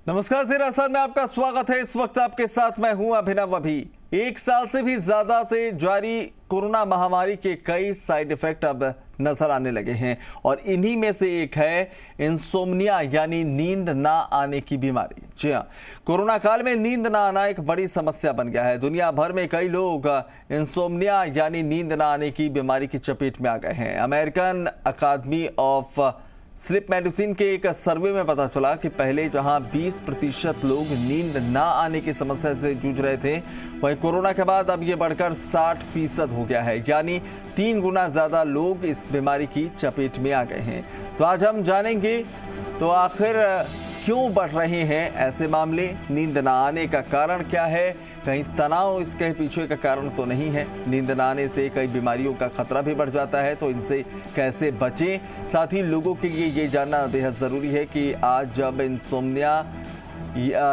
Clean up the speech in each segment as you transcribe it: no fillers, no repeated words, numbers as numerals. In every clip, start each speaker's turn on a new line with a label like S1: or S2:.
S1: नमस्कार, जी राजस्थान में आपका स्वागत है। इस वक्त आपके साथ मैं हूं अभिनव। अभी एक साल से भी ज्यादा से जारी कोरोना महामारी के कई साइड इफेक्ट अब नजर आने लगे हैं और इन्हीं में से एक है इंसोम्निया यानी नींद ना आने की बीमारी। जी हाँ, कोरोना काल में नींद ना आना एक बड़ी समस्या बन गया है। दुनिया भर में कई लोग इंसोम्निया यानी नींद ना आने की बीमारी की चपेट में आ गए हैं। American Academy of Sleep Medicine के एक सर्वे में पता चला कि पहले जहां 20% लोग नींद ना आने की समस्या से जूझ रहे थे, वहीं कोरोना के बाद अब ये बढ़कर 60% हो गया है, यानी 3 गुना ज्यादा लोग इस बीमारी की चपेट में आ गए हैं। तो आज हम जानेंगे तो आखिर क्यों बढ़ रहे हैं ऐसे मामले, नींद ना आने का कारण क्या है, कहीं तनाव इसके पीछे का कारण तो नहीं है। नींद ना आने से कई बीमारियों का खतरा भी बढ़ जाता है, तो इनसे कैसे बचें। साथ ही लोगों के लिए ये जानना बेहद ज़रूरी है कि आज जब इंसोम्निया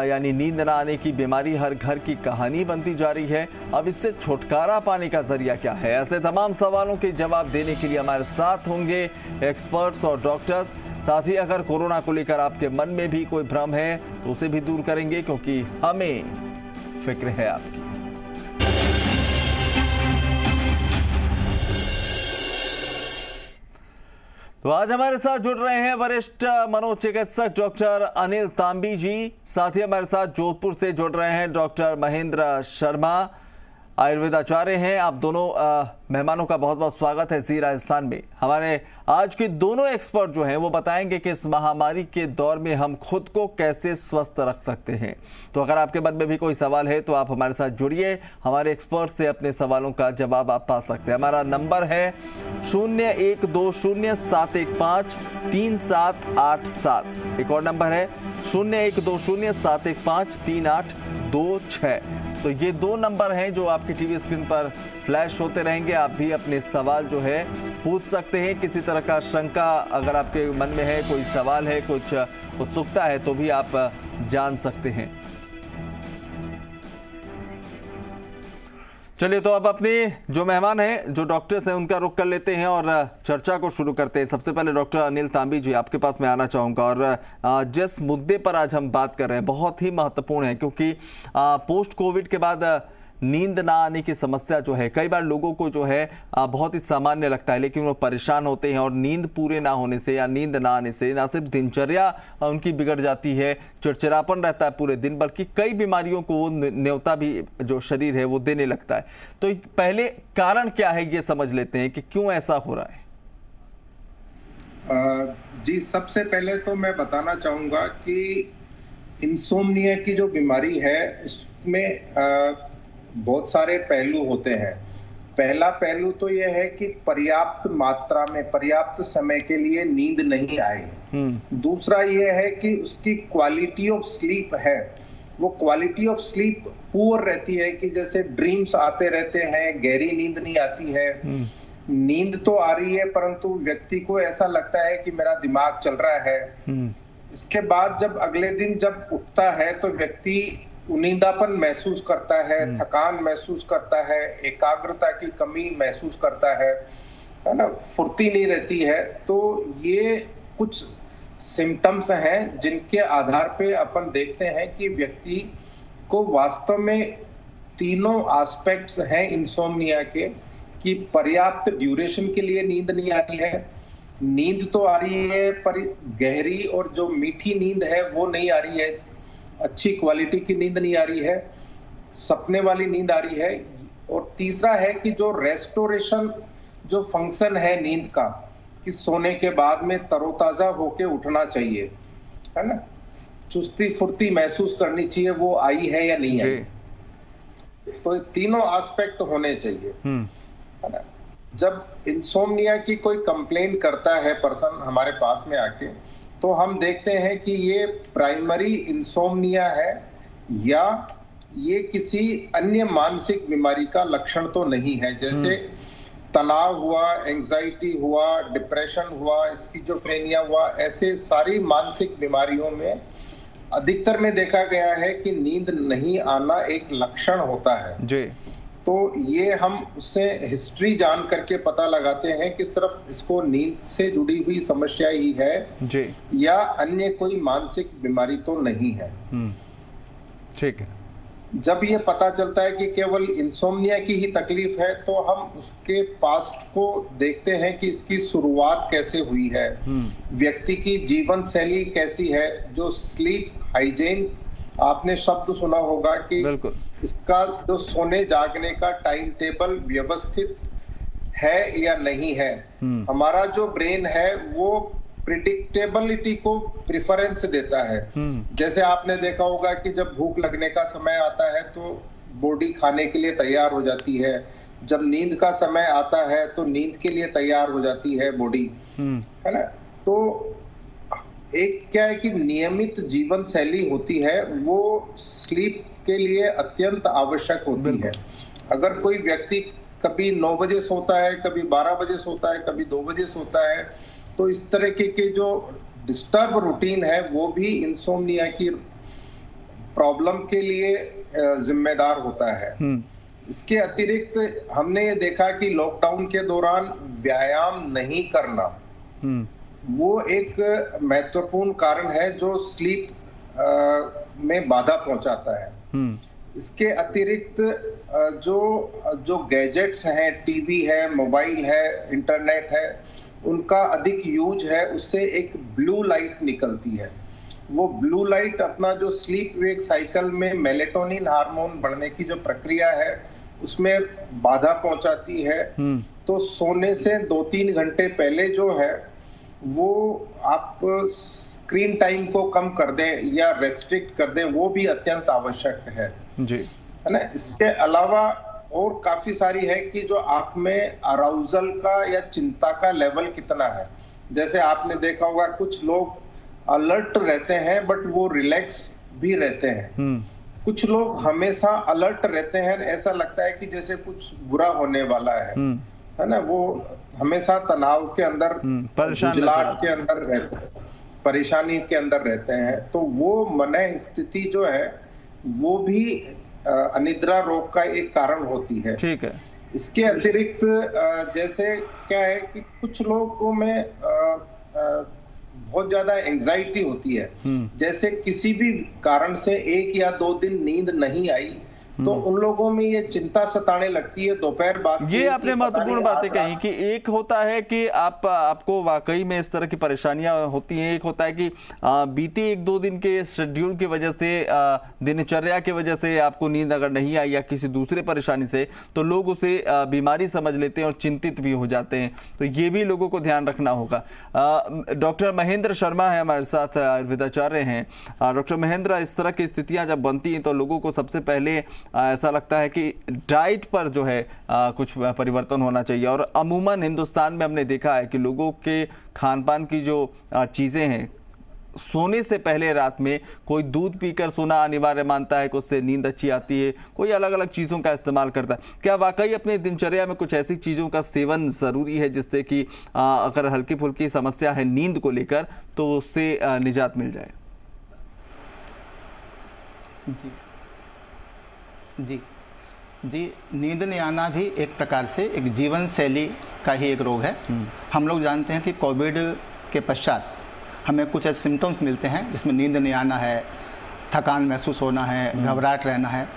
S1: यानी नींद ना आने की बीमारी हर घर की कहानी बनती जा रही है, अब इससे छुटकारा पाने का जरिया क्या है। ऐसे तमाम सवालों के जवाब देने के लिए हमारे साथ होंगे एक्सपर्ट्स और डॉक्टर्स। साथ ही अगर कोरोना को लेकर आपके मन में भी कोई भ्रम है तो उसे भी दूर करेंगे, क्योंकि हमें फिक्र है आपकी। तो आज हमारे साथ जुड़ रहे हैं वरिष्ठ मनोचिकित्सक डॉक्टर अनिल तांबी जी। साथ ही हमारे साथ जोधपुर से जुड़ रहे हैं डॉक्टर महेंद्र शर्मा, आयुर्वेदाचार्य हैं। आप दोनों मेहमानों का बहुत बहुत स्वागत है जी राजस्थान में। हमारे आज के दोनों एक्सपर्ट जो हैं वो बताएंगे कि इस महामारी के दौर में हम खुद को कैसे स्वस्थ रख सकते हैं। तो अगर आपके मन में भी कोई सवाल है तो आप हमारे साथ जुड़िए, हमारे एक्सपर्ट से अपने सवालों का जवाब आप पा सकते हैं। हमारा नंबर है 0120715387। एक और नंबर है 012071538726। तो ये 2 नंबर हैं जो आपकी टीवी स्क्रीन पर फ्लैश होते रहेंगे। आप भी अपने सवाल जो है पूछ सकते हैं। किसी तरह का शंका अगर आपके मन में है, कोई सवाल है, कुछ उत्सुकता है, तो भी आप जान सकते हैं। चलिए, तो अब अपने जो मेहमान हैं, जो डॉक्टर्स हैं, उनका रुख कर लेते हैं और चर्चा को शुरू करते हैं। सबसे पहले डॉक्टर अनिल तांबी जी, आपके पास मैं आना चाहूँगा। और जिस मुद्दे पर आज हम बात कर रहे हैं बहुत ही महत्वपूर्ण है, क्योंकि पोस्ट कोविड के बाद नींद ना आने की समस्या जो है, कई बार लोगों को जो है बहुत ही सामान्य लगता है, लेकिन वो परेशान होते हैं और नींद पूरे ना होने से या नींद ना आने से ना सिर्फ दिनचर्या उनकी बिगड़ जाती है, चिड़चिड़ापन रहता है पूरे दिन, बल्कि कई बीमारियों को वो न्योता भी जो शरीर है वो देने लगता है। तो पहले कारण क्या है ये समझ लेते हैं कि क्यों ऐसा हो रहा है।
S2: जी, सबसे पहले तो मैं बताना चाहूँगा कि इंसोम्निया की जो बीमारी है उसमें बहुत सारे पहलू होते हैं। पहला पहलू तो यह है कि पर्याप्त मात्रा में, पर्याप्त समय के लिए नींद नहीं आए। दूसरा यह है कि उसकी क्वालिटी ऑफ स्लीप है, वो क्वालिटी ऑफ स्लीप पुअर रहती है, कि जैसे ड्रीम्स आते रहते हैं, गहरी नींद नहीं आती है। नींद तो आ रही है परंतु व्यक्ति को ऐसा लगता है कि मेरा दिमाग चल रहा है। इसके बाद जब अगले दिन जब उठता है तो व्यक्ति नींदापन महसूस करता है, थकान महसूस करता है, एकाग्रता की कमी महसूस करता है ना, फुर्ती नहीं रहती है। तो ये कुछ सिम्टम्स हैं जिनके आधार पे अपन देखते हैं कि व्यक्ति को वास्तव में तीनों एस्पेक्ट्स हैं इंसोम्निया के, कि पर्याप्त ड्यूरेशन के लिए नींद नहीं आ रही है, नींद तो आ रही है पर गहरी और जो मीठी नींद है वो नहीं आ रही है, अच्छी क्वालिटी की नींद नहीं आ रही है, सपने वाली नींद आ रही है। और तीसरा है कि जो रेस्टोरेशन जो फंक्शन है नींद का, कि सोने के बाद में तरोताजा होके उठना चाहिए, है ना, चुस्ती फुर्ती महसूस करनी चाहिए, वो आई है या नहीं आई। तो तीनों एस्पेक्ट होने चाहिए, है ना। जब इंसोम्निया की कोई कंप्लेंट करता है पर्सन हमारे पास में आके, तो हम देखते हैं कि ये प्राइमरी इंसोम्निया है या ये किसी अन्य मानसिक बीमारी का लक्षण तो नहीं है। जैसे तनाव हुआ, एंजाइटी हुआ, डिप्रेशन हुआ, स्किज़ोफ्रेनिया हुआ, ऐसे सारी मानसिक बीमारियों में अधिकतर में देखा गया है कि नींद नहीं आना एक लक्षण होता है जी। तो ये हम उससे हिस्ट्री जान करके पता लगाते हैं कि सिर्फ इसको नींद से जुड़ी हुई समस्या ही है
S1: जी,
S2: या अन्य कोई मानसिक बीमारी तो नहीं है।
S1: ठीक है।
S2: जब ये पता चलता है कि केवल इंसोम्निया की ही तकलीफ है तो हम उसके पास्ट को देखते हैं कि इसकी शुरुआत कैसे हुई है, व्यक्ति की जीवन शैली कैसी है, जो स्लीप हाइजीन, आपने शब्द सुना होगा कि इसका जो सोने जागने का टाइम टेबल व्यवस्थित है या नहीं है। हमारा जो ब्रेन है वो प्रिडिक्टेबिलिटी को प्रेफरेंस देता है। जैसे आपने देखा होगा कि जब भूख लगने का समय आता है तो बॉडी खाने के लिए तैयार हो जाती है, जब नींद का समय आता है तो नींद के लिए तैयार हो जाती है बॉडी, है ना। तो एक क्या है कि नियमित जीवन शैली होती है, वो स्लीप के लिए अत्यंत आवश्यक होती है। अगर कोई व्यक्ति कभी 9 बजे सोता है, कभी 12 बजे सोता है, कभी 2 बजे सोता है, तो इस तरह के जो डिस्टर्ब रूटीन है वो भी इंसोम्निया की प्रॉब्लम के लिए जिम्मेदार होता है। इसके अतिरिक्त हमने ये देखा कि लॉकडाउन के दौरान व्यायाम नहीं करना वो एक महत्वपूर्ण कारण है जो स्लीप में बाधा पहुंचाता है। इसके अतिरिक्त जो गैजेट्स हैं, टीवी है, मोबाइल है, इंटरनेट है, उनका अधिक यूज है, उससे एक ब्लू लाइट निकलती है। वो ब्लू लाइट अपना जो स्लीप वेक साइकिल में मेलेटोनिन हार्मोन बढ़ने की जो प्रक्रिया है उसमें बाधा पहुंचाती है। तो सोने से 2-3 घंटे पहले जो है वो आप स्क्रीन टाइम को कम कर दें या रेस्ट्रिक्ट कर दें, वो भी अत्यंत आवश्यक है जी, है ना। इसके अलावा और काफी सारी है कि जो आप में अराउजल का या चिंता का लेवल कितना है। जैसे आपने देखा होगा कुछ लोग अलर्ट रहते हैं बट वो रिलैक्स भी रहते हैं, कुछ लोग हमेशा अलर्ट रहते हैं, ऐसा लगता है कि जैसे कुछ बुरा होने वाला है ना। वो हमेशा तनाव के अंदर, जुझलाहट के अंदर रहते हैं, परेशानी के अंदर रहते हैं। तो वो मन स्थिति जो है वो भी अनिद्रा रोग का एक कारण होती है। ठीक है। इसके अतिरिक्त जैसे क्या है कि कुछ लोगों में बहुत ज्यादा एंजाइटी होती है, जैसे किसी भी कारण से 1 या 2 दिन नींद नहीं आई तो उन लोगों में ये चिंता सताने लगती है दोपहर बाद। ये
S1: आपने महत्वपूर्ण बातें कही कि एक होता है कि आपको वाकई में इस तरह की परेशानियां होती हैं, एक होता है कि बीते 1-2 दिन के शेड्यूल की वजह से, दिनचर्या की वजह से आपको नींद अगर नहीं आई या किसी दूसरे परेशानी से, तो लोग उसे बीमारी समझ लेते हैं और चिंतित भी हो जाते हैं। तो ये भी लोगों को ध्यान रखना होगा। डॉक्टर महेंद्र शर्मा है हमारे साथ, आयुर्वेदाचार्य हैं। डॉक्टर महेंद्र, इस तरह की स्थितियां जब बनती हैं तो लोगों को सबसे पहले ऐसा लगता है कि डाइट पर जो है कुछ परिवर्तन होना चाहिए। और अमूमन हिंदुस्तान में हमने देखा है कि लोगों के खान पान की जो चीज़ें हैं, सोने से पहले रात में कोई दूध पीकर सोना अनिवार्य मानता है कि उससे नींद अच्छी आती है, कोई अलग अलग चीज़ों का इस्तेमाल करता है। क्या वाकई अपनी दिनचर्या में कुछ ऐसी चीज़ों का सेवन ज़रूरी है जिससे कि अगर हल्की फुल्की समस्या है नींद को लेकर तो उससे निजात मिल जाए?
S3: जी, नींद नहीं आना भी एक प्रकार से एक जीवन शैली का ही एक रोग है। हम लोग जानते हैं कि कोविड के पश्चात हमें कुछ ऐसे सिम्टम्स मिलते हैं जिसमें नींद नहीं आना है, थकान महसूस होना है, घबराहट रहना है।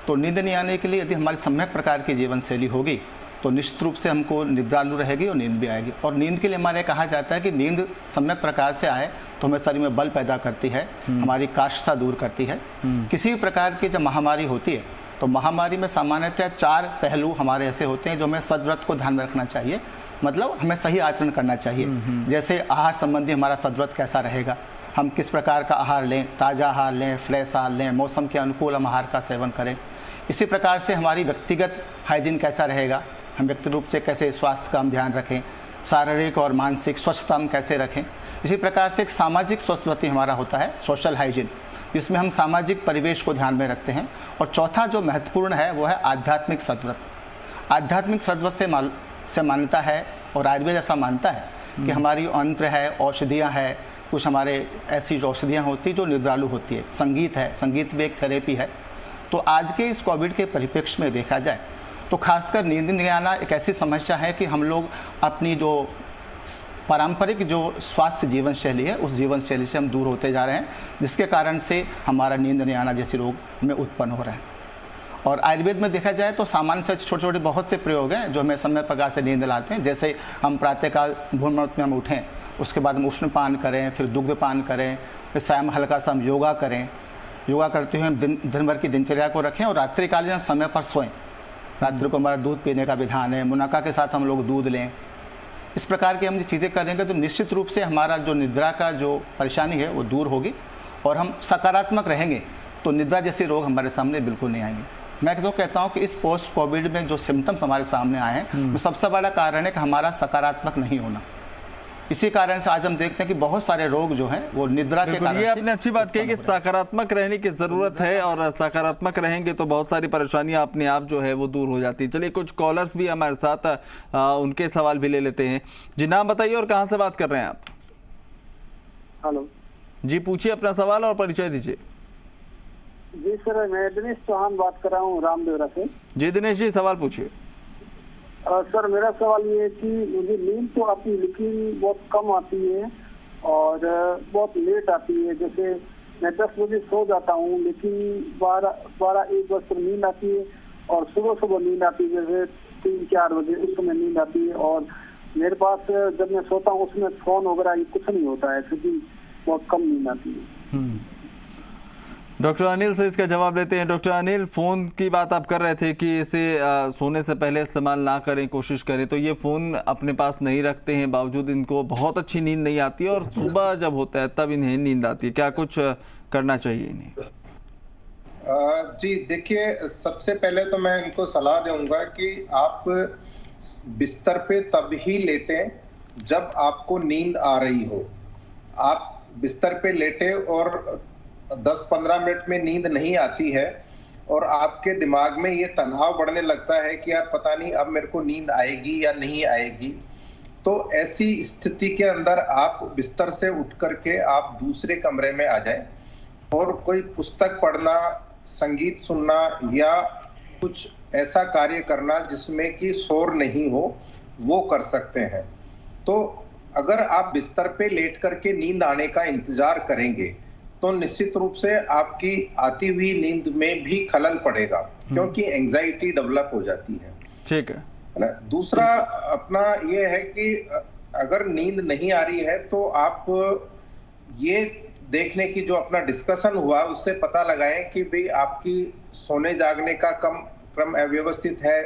S3: तो नींद नहीं आने के लिए यदि हमारी सम्यक प्रकार की जीवन शैली होगी तो निश्चित रूप से हमको निद्रालु रहेगी और नींद भी आएगी। और नींद के लिए हमारे कहा जाता है कि नींद सम्यक प्रकार से आए तो हमें शरीर में बल पैदा करती है, हमारी काष्ठता दूर करती है। किसी भी प्रकार की जब महामारी होती है तो महामारी में सामान्यतः 4 पहलू हमारे ऐसे होते हैं जो हमें सदव्रत को ध्यान में रखना चाहिए, मतलब हमें सही आचरण करना चाहिए। जैसे आहार संबंधी हमारा सदव्रत कैसा रहेगा, हम किस प्रकार का आहार लें, ताज़ा आहार लें, फ्रेश आहार लें, मौसम के अनुकूल हम आहार का सेवन करें। इसी प्रकार से हमारी व्यक्तिगत हाइजीन कैसा रहेगा, हम व्यक्तिगत रूप से कैसे स्वास्थ्य का हम ध्यान रखें, शारीरिक और मानसिक स्वच्छता हम कैसे रखें। इसी प्रकार से एक सामाजिक स्वस्थवृत्ति हमारा होता है, सोशल हाइजीन, जिसमें हम सामाजिक परिवेश को ध्यान में रखते हैं। और चौथा जो महत्वपूर्ण है वो है आध्यात्मिक सदव्रत। आध्यात्मिक सदव्रत से मान्यता है और आयुर्वेद ऐसा मानता है कि हमारी यंत्र है, औषधियाँ हैं, कुछ हमारे ऐसी औषधियाँ होती जो निद्रालु होती है, संगीत है, संगीत भी एक थेरेपी है। तो आज के इस कोविड के परिप्रेक्ष्य में देखा जाए तो खासकर नींद नहीं आना एक ऐसी समस्या है कि हम लोग अपनी जो पारंपरिक जो स्वास्थ्य जीवन शैली है, उस जीवन शैली से हम दूर होते जा रहे हैं, जिसके कारण से हमारा नींद नहीं आना जैसे रोग हमें उत्पन्न हो रहे हैं। और आयुर्वेद में देखा जाए तो सामान्य से छोटे छोटे बहुत से प्रयोग हैं जो हमें समय प्रकार से नींद लाते हैं। जैसे हम प्रातःकाल भ्रूण मुहूर्त में हम उठें, उसके बाद हम उष्ण पान करें, फिर दुग्ध पान करें, फिर शाम हल्का सा हम योगा करें। योगा करते हुए हम दिन भर की दिनचर्या को रखें और रात्रिकालीन हम समय पर सोएं। रात्रि को हमारा दूध पीने का विधान है, मुनक्का के साथ हम लोग दूध लें। इस प्रकार की हम ये चीज़ें करेंगे तो निश्चित रूप से हमारा जो निद्रा का जो परेशानी है वो दूर होगी और हम सकारात्मक रहेंगे तो निद्रा जैसे रोग हमारे सामने बिल्कुल नहीं आएंगे। मैं तो कहता हूँ कि इस पोस्ट कोविड में जो सिम्टम्स हमारे सामने आए हैं वो सबसे बड़ा कारण है कि हमारा सकारात्मक नहीं होना। इसी कारण से आज हम देखते हैं कि बहुत सारे रोग जो हैं वो निद्रा के कारण।
S1: ये आपने अच्छी बात कही कि सकारात्मक रहने की जरूरत है और सकारात्मक रहेंगे तो बहुत सारी परेशानियां अपने आप जो है वो दूर हो जाती है। चलिए कुछ कॉलर्स भी हमारे साथ, उनके सवाल भी ले लेते हैं। जी नाम बताइए और कहां से बात कर रहे हैं आप?
S4: हेलो
S1: जी पूछिए अपना सवाल और परिचय दीजिए।
S4: जी सर, मैं दिनेश चौहान बात कर रहा हूँ रामदेवरा से।
S1: जी दिनेश जी सवाल पूछिए।
S4: सर मेरा सवाल ये है कि मुझे नींद तो आती है लेकिन बहुत कम आती है और बहुत लेट आती है। जैसे मैं 10 बजे सो जाता हूँ लेकिन 12-1 बजे तक नींद आती है और सुबह नींद आती है, जैसे 3-4 बजे उस समय नींद आती है। और मेरे पास जब मैं सोता हूँ उसमें फोन वगैरह ये कुछ नहीं होता है क्योंकि बहुत कम नींद आती है।
S1: डॉक्टर अनिल से इसका जवाब लेते हैं। डॉक्टर अनिल, फ़ोन की बात आप कर रहे थे कि इसे सोने से पहले इस्तेमाल ना करें, कोशिश करें, तो ये फ़ोन अपने पास नहीं रखते हैं, बावजूद इनको बहुत अच्छी नींद नहीं आती है और सुबह जब होता है तब इन्हें नींद आती है, क्या कुछ करना चाहिए इन्हें?
S2: जी देखिए, सबसे पहले तो मैं इनको सलाह दूंगा कि आप बिस्तर पे तब ही लेटें जब आपको नींद आ रही हो। आप बिस्तर पे लेटे और 10-15 मिनट में नींद नहीं आती है और आपके दिमाग में ये तनाव बढ़ने लगता है कि यार पता नहीं अब मेरे को नींद आएगी या नहीं आएगी, तो ऐसी स्थिति के अंदर आप बिस्तर से उठ करके आप दूसरे कमरे में आ जाएं और कोई पुस्तक पढ़ना, संगीत सुनना या कुछ ऐसा कार्य करना जिसमें कि शोर नहीं हो, वो कर सकते हैं। तो अगर आप बिस्तर पे लेट करके नींद आने का इंतजार करेंगे तो निश्चित रूप से आपकी आती हुई नींद में भी खलल पड़ेगा क्योंकि एंजाइटी डेवलप हो जाती है।
S1: ठीक है
S2: ना। दूसरा अपना ये है कि अगर नींद नहीं आ रही है तो आप ये देखने की जो अपना डिस्कशन हुआ उससे पता लगाएं कि भाई आपकी सोने जागने का क्रम अव्यवस्थित है,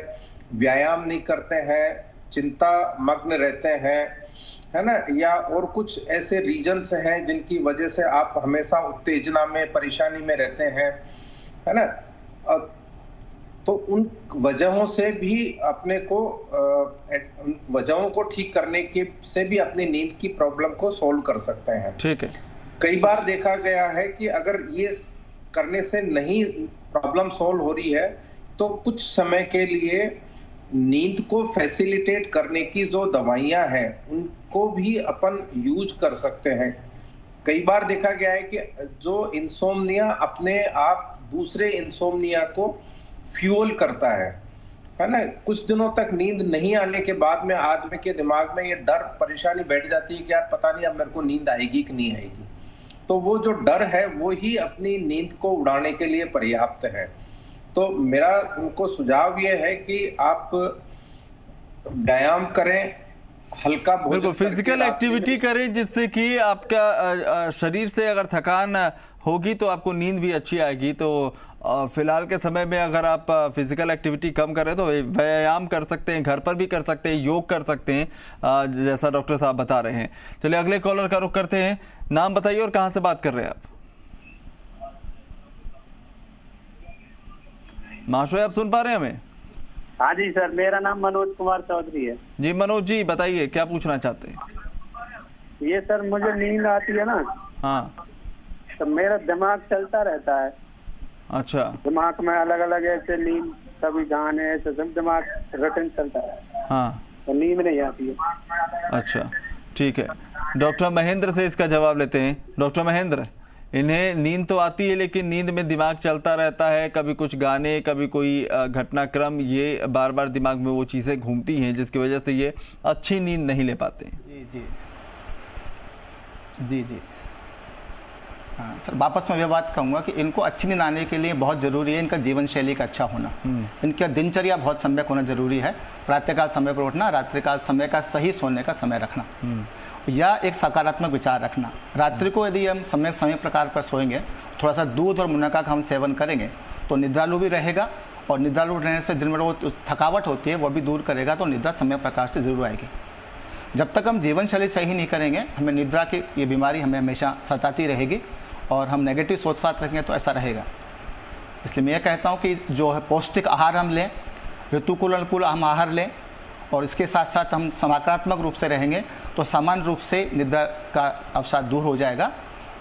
S2: व्यायाम नहीं करते हैं, चिंता मग्न रहते हैं, है ना, या और कुछ ऐसे रीजन्स हैं जिनकी वजह से आप हमेशा उत्तेजना में, परेशानी में रहते हैं, है ना। तो उन वजहों से भी अपने को उन वजहों को ठीक करने के से भी अपनी नींद की प्रॉब्लम को सॉल्व कर सकते हैं।
S1: ठीक है।
S2: कई बार देखा गया है कि अगर ये करने से नहीं प्रॉब्लम सॉल्व हो रही है तो कुछ समय के लिए नींद को फैसिलिटेट करने की जो दवाइयां हैं उनको भी अपन यूज कर सकते हैं। कई बार देखा गया है कि जो इंसोम्निया अपने आप दूसरे इंसोम्निया को फ्यूल करता है ना। कुछ दिनों तक नींद नहीं आने के बाद में आदमी के दिमाग में ये डर, परेशानी बैठ जाती है कि यार पता नहीं अब मेरे को नींद आएगी कि नहीं आएगी। तो वो जो डर है वो ही अपनी नींद को उड़ाने के लिए पर्याप्त है। तो मेरा उनको सुझाव ये है कि आप व्यायाम करें, हल्का भोजन,
S1: बिल्कुल फिजिकल एक्टिविटी करें जिससे कि आपका शरीर से अगर थकान होगी तो आपको नींद भी अच्छी आएगी। तो फिलहाल के समय में अगर आप फिजिकल एक्टिविटी कम करें तो व्यायाम कर सकते हैं, घर पर भी कर सकते हैं, योग कर सकते हैं, जैसा डॉक्टर साहब बता रहे हैं। चलिए अगले कॉलर का रुख करते हैं। नाम बताइए और कहां से बात कर रहे हैं आप? महाशय आप सुन पा रहे हैं हमें?
S4: हाँ जी सर, मेरा नाम मनोज कुमार चौधरी है।
S1: जी मनोज जी बताइए क्या पूछना चाहते हैं?
S4: ये सर मुझे नींद आती है ना,
S1: हाँ,
S4: तो मेरा दिमाग चलता रहता है।
S1: अच्छा,
S4: दिमाग में अलग अलग ऐसे नींद, कभी गाने ऐसे सब दिमाग रटन चलता है,
S1: हाँ,
S4: तो नींद नहीं आती है।
S1: अच्छा ठीक है। डॉक्टर महेंद्र से इसका जवाब लेते हैं। डॉक्टर महेंद्र, इन्हें नींद तो आती है लेकिन नींद में दिमाग चलता रहता है, कभी कुछ गाने, कभी कोई घटनाक्रम, ये बार बार दिमाग में वो चीज़ें घूमती हैं जिसकी वजह से ये अच्छी नींद नहीं ले पाते।
S3: जी जी जी जी हाँ सर, वापस मैं ये बात कहूँगा कि इनको अच्छी नींद आने के लिए बहुत ज़रूरी है इनका जीवन शैली का अच्छा होना। इनका दिनचर्या बहुत सम्यक होना जरूरी है। प्रातःकाल समय पर उठना, रात्रिकाल समय का सही सोने का समय रखना, या एक सकारात्मक विचार रखना। रात्रि को यदि हम समय प्रकार पर सोएंगे, थोड़ा सा दूध और मुनक्का का हम सेवन करेंगे तो निद्रालु भी रहेगा, और निद्रालु रहने से दिन में वो थकावट होती है वो भी दूर करेगा, तो निद्रा समय प्रकार से जरूर आएगी। जब तक हम जीवन शैली सही नहीं करेंगे, हमें निद्रा की ये बीमारी हमें हमेशा सताती रहेगी और हम नेगेटिव सोच साथ रखेंगे तो ऐसा रहेगा। इसलिए मैं ये कहता हूँ कि जो है पौष्टिक आहार हम लें, ऋतुकुल अनुकूल हम आहार लें, और इसके साथ साथ हम सकारात्मक रूप से रहेंगे तो सामान्य रूप से निद्रा का अवसाद दूर हो जाएगा।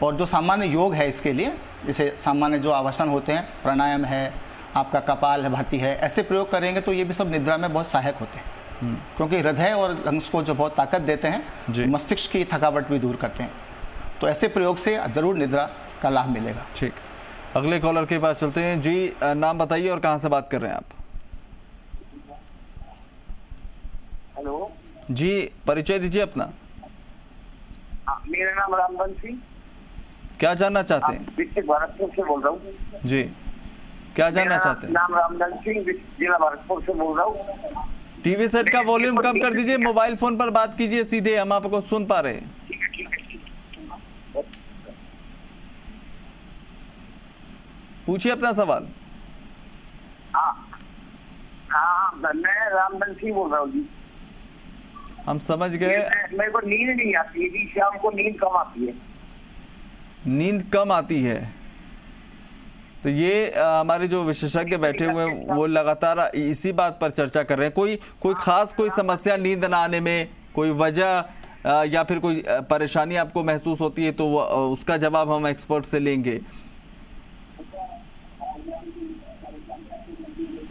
S3: और जो सामान्य योग है इसके लिए, जैसे सामान्य जो आसन होते हैं, प्राणायाम है, आपका कपाल भाती है, ऐसे प्रयोग करेंगे तो ये भी सब निद्रा में बहुत सहायक होते हैं, क्योंकि हृदय और लंग्स को जो बहुत ताकत देते हैं, मस्तिष्क की थकावट भी दूर करते हैं। तो ऐसे प्रयोग से ज़रूर निद्रा का लाभ मिलेगा।
S1: ठीक, अगले कॉलर के पास चलते हैं। जी, नाम बताइए और कहाँ से बात कर रहे हैं आप?
S4: हेलो
S1: जी, परिचय दीजिए अपना।
S4: मेरा नाम रामबन सिंह,
S1: क्या जानना चाहते हैं?
S4: डिस्ट्रिक्ट भरतपुर से बोल रहा हूँ।
S1: जी, क्या जानना चाहते हैं?
S4: नाम रामबन सिंह, जिला भरतपुर से बोल रहा हूँ।
S1: टीवी सेट का वॉल्यूम कम कर दीजिए, मोबाइल फोन पर बात कीजिए सीधे, हम आपको सुन पा रहे हैं। पूछिए अपना सवाल।
S4: हाँ, मैं रामबन सिंह बोल रहा हूँ जी।
S1: हम समझ गए।
S4: मेरे को नींद नहीं आती है जी, शाम को नींद कम आती है।
S1: नींद कम आती है, तो ये हमारे जो विशेषज्ञ बैठे हुए हैं वो लगातार इसी बात पर चर्चा कर रहे हैं। कोई खास कोई समस्या नींद ना आने में, कोई वजह या फिर कोई परेशानी आपको महसूस होती है तो उसका जवाब हम एक्सपर्ट से लेंगे।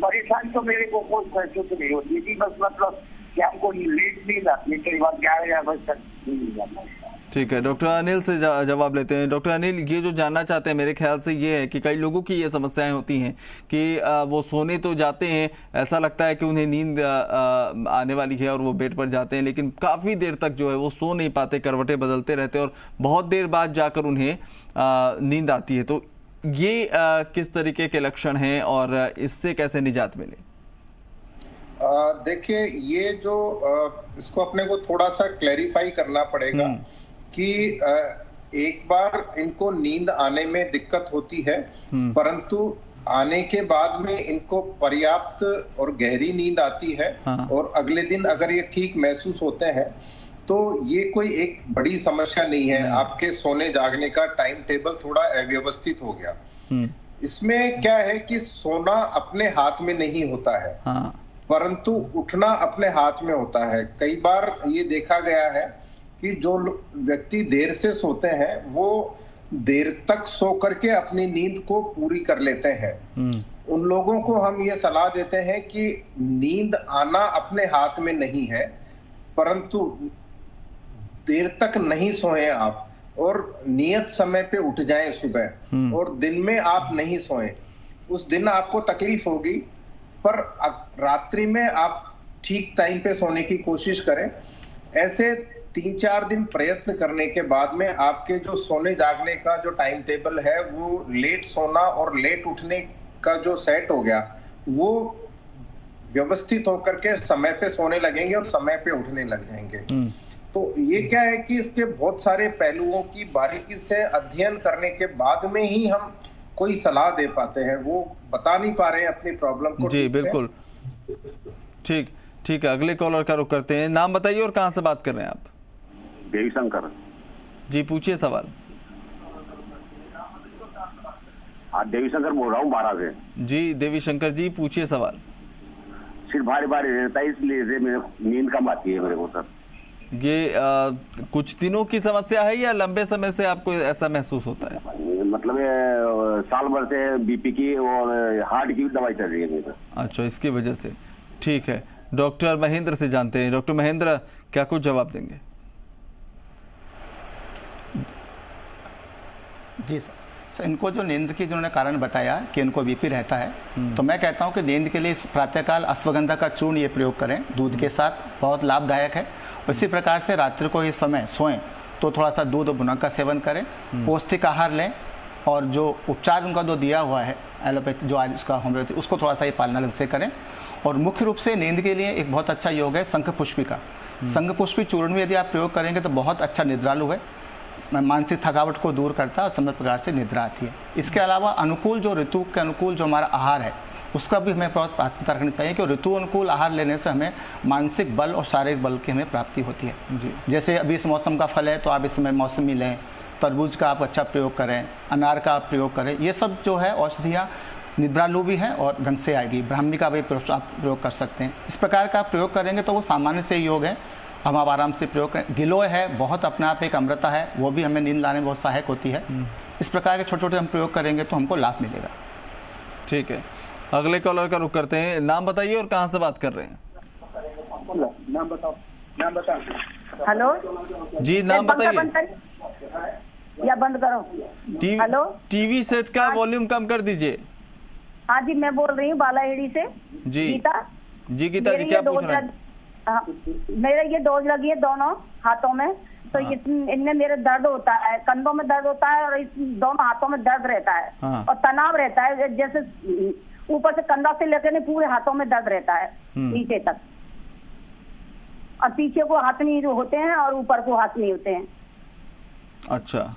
S4: परेशानी तो मेरे को कोई महसूस नहीं होती थी, बस मतलब शाम को लेट नींद आती है, कई बार 11 बजे तक नींद आती है।
S1: ठीक है, डॉक्टर अनिल से जवाब लेते हैं। डॉक्टर अनिल, ये जो जानना चाहते हैं मेरे ख्याल से ये है कि कई लोगों की ये समस्याएं होती हैं कि वो सोने तो जाते हैं, ऐसा लगता है कि उन्हें नींद आने वाली है और वो बेड पर जाते हैं, लेकिन काफ़ी देर तक जो है वो सो नहीं पाते, करवटें बदलते रहते और बहुत देर बाद जाकर उन्हें नींद आती है। तो ये किस तरीके के लक्षण हैं और इससे कैसे निजात मिले?
S2: देखिए, ये जो इसको अपने को थोड़ा सा क्लैरिफाई करना पड़ेगा कि एक बार इनको नींद आने में दिक्कत होती है, परंतु आने के बाद में इनको पर्याप्त और गहरी नींद आती है। और अगले दिन अगर ये ठीक महसूस होते हैं तो ये कोई एक बड़ी समस्या नहीं है। आपके सोने जागने का टाइम टेबल थोड़ा अव्यवस्थित हो गया। इसमें क्या है कि सोना अपने हाथ में नहीं होता है, परंतु उठना अपने हाथ में होता है। कई बार ये देखा गया है कि जो व्यक्ति देर से सोते हैं वो देर तक सो करके अपनी नींद को पूरी कर लेते हैं। उन लोगों को हम ये सलाह देते हैं कि नींद आना अपने हाथ में नहीं है, परंतु देर तक नहीं सोएं आप, और नियत समय पे उठ जाएं सुबह, और दिन में आप नहीं सोएं। उस दिन आपको तकलीफ होगी, पर रात्रि में आप ठीक टाइम पे सोने की कोशिश करें। ऐसे 3-4 दिन प्रयत्न करने के बाद में आपके जो सोने जागने का जो टाइम टेबल है वो लेट सोना और लेट उठने का जो सेट हो गया, वो व्यवस्थित होकर के समय पे सोने लगेंगे और समय पे उठने लग जाएंगे। तो ये क्या है कि इसके बहुत सारे पहलुओं की बारीकी से अध्ययन करने के बाद में ही हम कोई सलाह दे पाते हैं। वो बता नहीं पा रहे हैं अपनी प्रॉब्लम को।
S1: जी बिल्कुल, ठीक है, अगले कॉलर का रुख करते हैं। नाम बताइए और कहाँ से बात कर रहे हैं आप?
S5: देवीशंकर
S1: जी, पूछिए सवाल।
S5: देवीशंकर बोल रहा हूँ 12 से।
S1: जी देवीशंकर जी, पूछिए सवाल।
S5: सिर्फ भारी भारी रहता है, इसलिए से मेरे नींद कम आती है मेरे को सर।
S1: ये कुछ दिनों की समस्या है या लंबे समय से आपको ऐसा महसूस होता है?
S5: मतलब साल भर से बीपी की और हार्ट की दवाई चल रही है मेरे।
S1: अच्छा, इसकी वजह से। ठीक है, डॉक्टर महेंद्र से जानते हैं। डॉक्टर महेंद्र, क्या कुछ जवाब देंगे?
S3: जी सर, इनको जो नींद की जिन्होंने कारण बताया कि इनको बीपी रहता है, तो मैं कहता हूँ कि नींद के लिए इस प्रातःकाल अश्वगंधा का चूर्ण ये प्रयोग करें दूध के साथ, बहुत लाभदायक है। इसी प्रकार से रात्रि को इस समय सोएं तो थोड़ा सा दूध और भुनक का सेवन करें, पौष्टिक आहार लें, और जो उपचार उनका जो दिया हुआ है एलोपैथी जो आज उसका होम्योपैथी, उसको थोड़ा सा ये पालना से करें। और मुख्य रूप से नींद के लिए एक बहुत अच्छा योग है शंख पुष्पी का। शंख पुष्पी चूर्ण में यदि आप प्रयोग करेंगे तो बहुत अच्छा निद्रालु है, मानसिक थकावट को दूर करता है और समय प्रकार से निद्रा आती है। इसके अलावा अनुकूल जो ऋतु के अनुकूल जो हमारा आहार है उसका भी हमें बहुत प्राथमिकता रखनी चाहिए, कि ऋतु अनुकूल आहार लेने से हमें मानसिक बल और शारीरिक बल की हमें प्राप्ति होती है जी। जैसे अभी इस मौसम का फल है तो आप इसमें मौसमी लें, तरबूज का आप अच्छा प्रयोग करें, अनार का आप प्रयोग करें, ये सब जो है औषधियाँ निद्रालु भी हैं और ढंग से आएगी। ब्राह्मी का भी आप प्रयोग कर सकते हैं। इस प्रकार का आप प्रयोग करेंगे तो वो सामान्य से योग है, हम आप आराम से प्रयोग करें। गिलोय है, बहुत अपने आप एक अमृता है, वो भी हमें नींद लाने में बहुत सहायक होती है। इस प्रकार के छोटे छोटे हम प्रयोग करेंगे तो हमको लाभ मिलेगा।
S1: ठीक है, अगले कॉलर का रुख करते हैं। नाम बताइए और कहाँ से बात कर रहे हैं?
S4: नाम बताओ।
S6: हेलो
S1: जी, नाम बताइए।
S6: या बंद करो। हेलो,
S1: टीवी सेट का वॉल्यूम कम कर दीजिए।
S6: हाँ जी, मैं बोल रही हूँ बालाहेड़ी से।
S1: जी
S6: गीता
S1: जी, गीता जी क्या पूछ रहे हैं?
S6: मेरे ये डोज लगी है दोनों हाथों में, तो इनमें मेरे दर्द होता है, कंधों में दर्ड होता है और दोनों हाथों में दर्द रहता है। और तनाव रहता है, जैसे ऊपर से कंधा से लेकर नहीं पूरे हाथों में दर्द रहता है नीचे तक, और पीछे को हाथ नहीं होते हैं और ऊपर को हाथ नहीं होते हैं।
S1: अच्छा,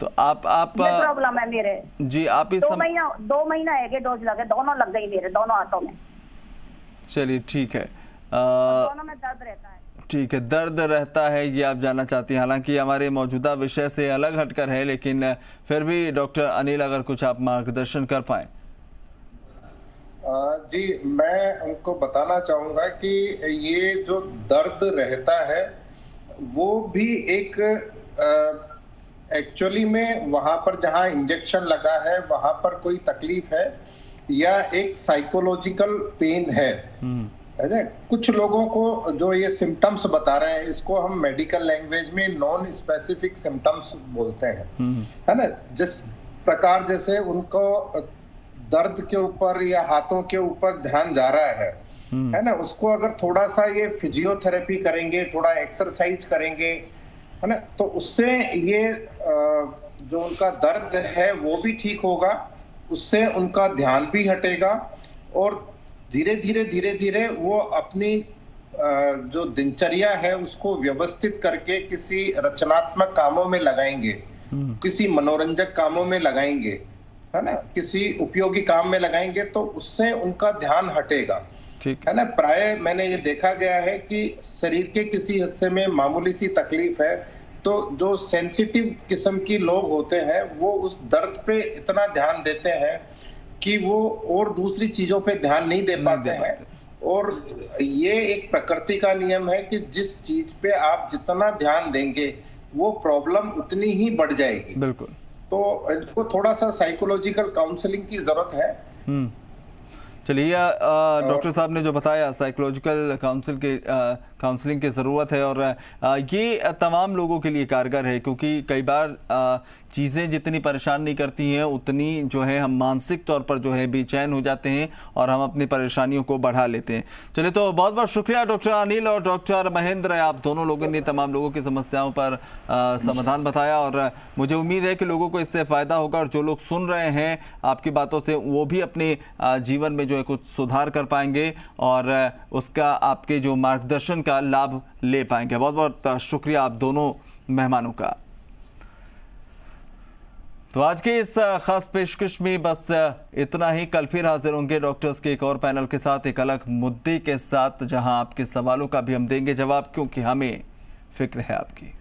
S1: तो आप
S6: प्रॉब्लम है मेरे
S1: जी। आप इस
S6: 2 महीना है कि डोज लगे, दोनों लग गई मेरे दोनों हाथों में।
S1: चलिए ठीक है,
S6: दोनों में दर्द रहता है।
S1: ठीक है, दर्द रहता है ये आप जानना चाहती हैं। हालांकि हमारे मौजूदा विषय से अलग हटकर है, लेकिन फिर भी डॉक्टर अनिल अगर कुछ आप मार्गदर्शन कर पाए।
S2: जी, मैं उनको बताना चाहूंगा कि ये जो दर्द रहता है वो भी एक एक्चुअली में वहां पर जहां इंजेक्शन लगा है वहां पर कोई तकलीफ है या एक साइकोलॉजिकल पेन है ना। कुछ लोगों को जो ये सिम्टम्स बता रहे हैं इसको हम मेडिकल लैंग्वेज में नॉन स्पेसिफिक सिम्टम्स बोलते हैं, है ना। जिस प्रकार जैसे उनको दर्द के ऊपर या हाथों के ऊपर ध्यान जा रहा है ना, उसको अगर थोड़ा सा ये फिजियोथेरेपी करेंगे, थोड़ा एक्सरसाइज करेंगे, है ना, तो उससे ये जो उनका दर्द है वो भी ठीक होगा, उससे उनका ध्यान भी हटेगा और धीरे धीरे वो अपनी जो दिनचर्या है उसको व्यवस्थित करके किसी रचनात्मक कामों में लगाएंगे, किसी मनोरंजक कामों में लगाएंगे, है ना, किसी उपयोगी काम में लगाएंगे तो उससे उनका ध्यान हटेगा, है ना। प्राय मैंने ये देखा गया है कि शरीर के किसी हिस्से में मामूली सी तकलीफ है तो जो सेंसिटिव किस्म की लोग होते हैं वो उस दर्द पे इतना ध्यान देते हैं कि वो और दूसरी चीजों पे ध्यान नहीं दे पाते हैं। और ये एक प्रकृति का नियम है कि जिस चीज पे आप जितना ध्यान देंगे वो प्रॉब्लम उतनी ही बढ़ जाएगी।
S1: बिल्कुल।
S2: तो इनको थोड़ा सा साइकोलॉजिकल काउंसलिंग की जरूरत है।
S1: चलिए, डॉक्टर साहब ने जो बताया साइकोलॉजिकल काउंसलिंग की ज़रूरत है, और ये तमाम लोगों के लिए कारगर है, क्योंकि कई बार चीज़ें जितनी परेशान नहीं करती हैं उतनी जो है हम मानसिक तौर पर जो है बेचैन हो जाते हैं और हम अपनी परेशानियों को बढ़ा लेते हैं। चलिए, तो बहुत बहुत शुक्रिया डॉक्टर अनिल और डॉक्टर महेंद्र, आप दोनों लोगों ने तमाम लोगों की समस्याओं पर समाधान बताया, और मुझे उम्मीद है कि लोगों को इससे फ़ायदा होगा, और जो लोग सुन रहे हैं आपकी बातों से वो भी अपने जीवन में जो है कुछ सुधार कर पाएंगे और उसका आपके जो मार्गदर्शन का लाभ ले पाएंगे। बहुत बहुत शुक्रिया आप दोनों मेहमानों का। तो आज के इस खास पेशकश में बस इतना ही। कल फिर हाजिर होंगे डॉक्टर्स के एक और पैनल के साथ, एक अलग मुद्दे के साथ, जहां आपके सवालों का भी हम देंगे जवाब, क्योंकि हमें फिक्र है आपकी।